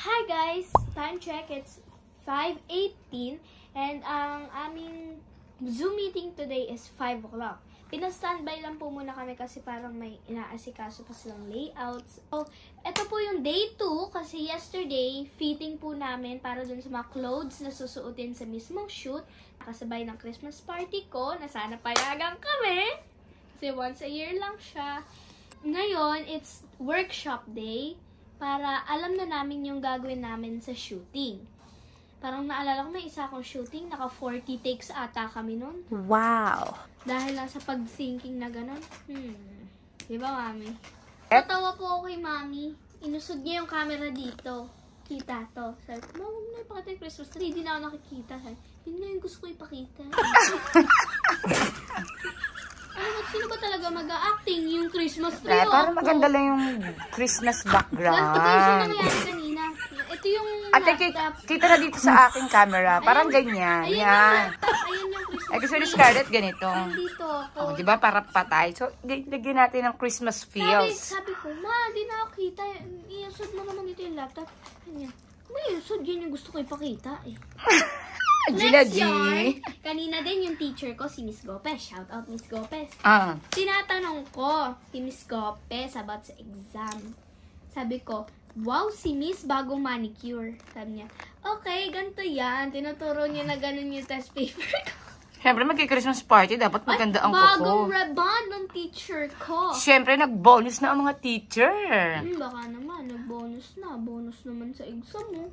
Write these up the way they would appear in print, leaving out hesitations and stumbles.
Hi guys! Time check, it's 5:18 and ang aming Zoom meeting today is 5 o'clock. Pina-standby lang po muna kami kasi parang may inaasikaso pa silang layouts. So, ito po yung day 2 kasi yesterday, fitting po namin para dun sa mga clothes na susuotin sa mismong shoot. Nakasabay ng Christmas party ko na sana payagan kami. Kasi once a year lang siya. Ngayon, it's workshop day para alam na namin yung gagawin namin sa shooting. Parang naalala ko may isa akong shooting, naka 40 takes ata kami nun. Wow! Dahil lang sa pag-thinking na gano'n. Diba, Mami? Natawa po ako kay Mami. Inusog niya yung camera dito. Kita to. Sabi ko, huwag na ipakita yung Christmas tree. Hindi na ako nakikita. Sabi, yun nga yung gusto ko ipakita. Sino ba talaga mag-a-acting yung Christmas tree? Parang maganda lang yung Christmas background. Ito yung nangyayari kanina. Ito yung Ate, kita na dito sa aking camera. Parang ganyan. Ayan Yan. yung Christmas Ay, gusto ni Scarlett ganito. dito ako. Oh, di ba? Para patay. So, lagyan natin ng Christmas feels. Sabi ko, ma, di na ako kita. Iusod mo naman dito yung laptop. Kanya, may iusod yun yung gusto ko ipakita eh. Gina Next G. yarn, kanina din yung teacher ko, si Miss Gopez. Shout out, Miss Gopez. Tinatanong ko si Miss Gopez about sa exam. Sabi ko, wow, si Miss bagong manicure. Sabi niya, okay, ganito yan. Tinuturo niya na ganun yung test paper ko. Siyempre, magki-Christmas party. Dapat maganda ang bagong kuko. rebond ng teacher ko. Siyempre, nag-bonus na ang mga teacher. Baka naman, nag-bonus na. Bonus naman sa exam mo.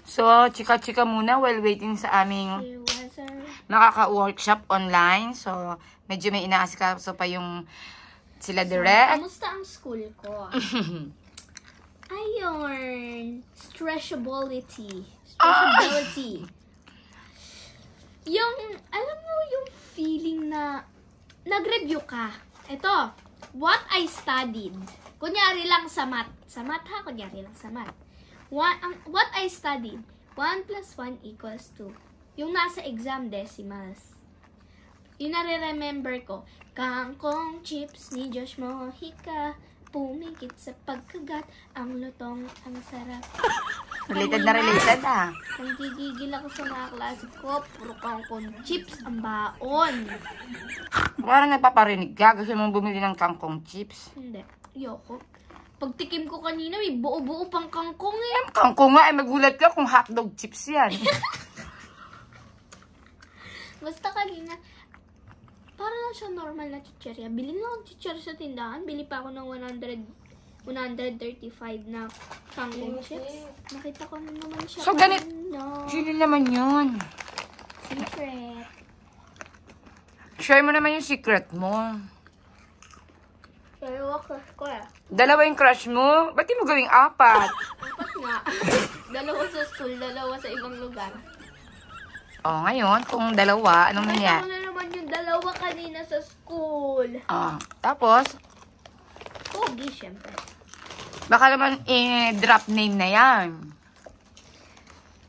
So, chika-chika muna while waiting sa aming nakaka-workshop online. So, medyo may inaasikaso pa yung sila direct. Kamusta ang school ko? Ayun. Stressability. Yung, alam mo yung feeling na nag-review ka. Ito, what I studied. Kunyari lang sa math. Sa math ha, kunyari lang sa math. What I studied, 1 plus 1 equals 2. Yung nasa exam decimals. Yung nare-remember ko, kangkong chips ni Josh Mojica, pumikit sa pagkagat, ang lutong, ang sarap. Related na related ah. Ang gigigil ako sa mga klase ko, puro kangkong chips ang baon. Parang nagpaparinig ka, gusto mong bumili ng kangkong chips. Hindi, yoko. Pagtikim ko kanina, may buo-buo pang kangkong eh. Kangkong nga, magulat ka kung hotdog chips yan. Basta kanina, para lang siya normal na chicherya. Bili lang ako chicherya sa tindahan. Bili pa ako ng 135 na kangkong chips. Nakita ko na naman siya. So, ganit. Sino naman yun? Secret. Share mo naman yung secret mo. Dalawa crush ko eh. Dalawa yung crush mo? Ba't di mo gawing 4? 4 nga. Dalawa sa school, dalawa sa ibang lugar. Oh, ngayon, kung dalawa, anong nangyari? Nakita ko na naman yung dalawa kanina sa school. Tapos, Pogi, syempre. baka naman drop name na yan.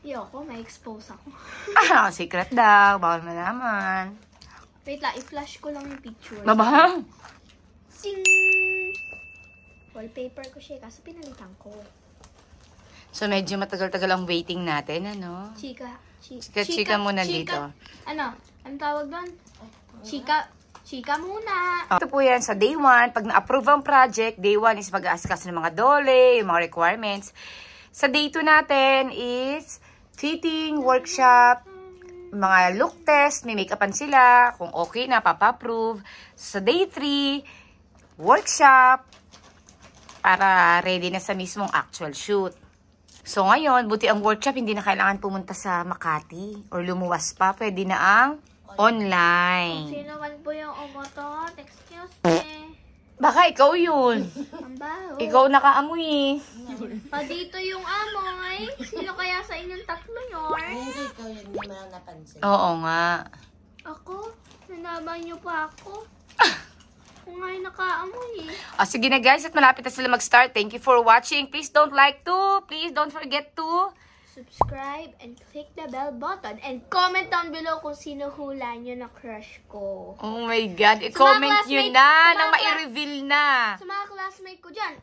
Yoko, may expose ako. Secret daw. Bawal mo naman. Wait lang, i-flash ko lang yung picture. Babahang? Sing! Wallpaper ko siya, kaso pinalitan ko. So, medyo matagal-tagal ang waiting natin, ano? Chika muna dito. Ano? Anong tawag doon? Chika muna. Ito po yan sa day 1. Pag na-approve ang project, day 1 is mag-aasikaso ng mga dole, yung mga requirements. Sa day 2 natin is fitting, workshop, mga look test, may make-upan sila. Kung okay na, papa-approve. Sa day 3, workshop, para ready na sa mismong actual shoot. So ngayon, buti ang workshop, hindi na kailangan pumunta sa Makati or lumuwas pa. Pwede na ang online. Sino man po yung umotot? Excuse me. Baka ikaw yun. Ang baho. Ikaw nakaamoy. Pa dito yung amoy. Sino kaya sa inyong tatlo nyor? Ikaw yun, hindi mo lang napansin. Oo nga. Ako? Nanaban niyo pa ako? Kung nga yung nakaamoy eh. Sige na guys, at malapit na sila mag-start. Thank you for watching. Please don't please don't forget to subscribe and click the bell button and comment down below kung sino hula nyo na crush ko. Oh my God, i-comment nyo na nang ma-reveal na. Sa mga classmate ko dyan,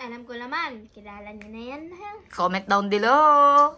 Alam ko naman, kilala niyo na yan. Ha? Comment down below.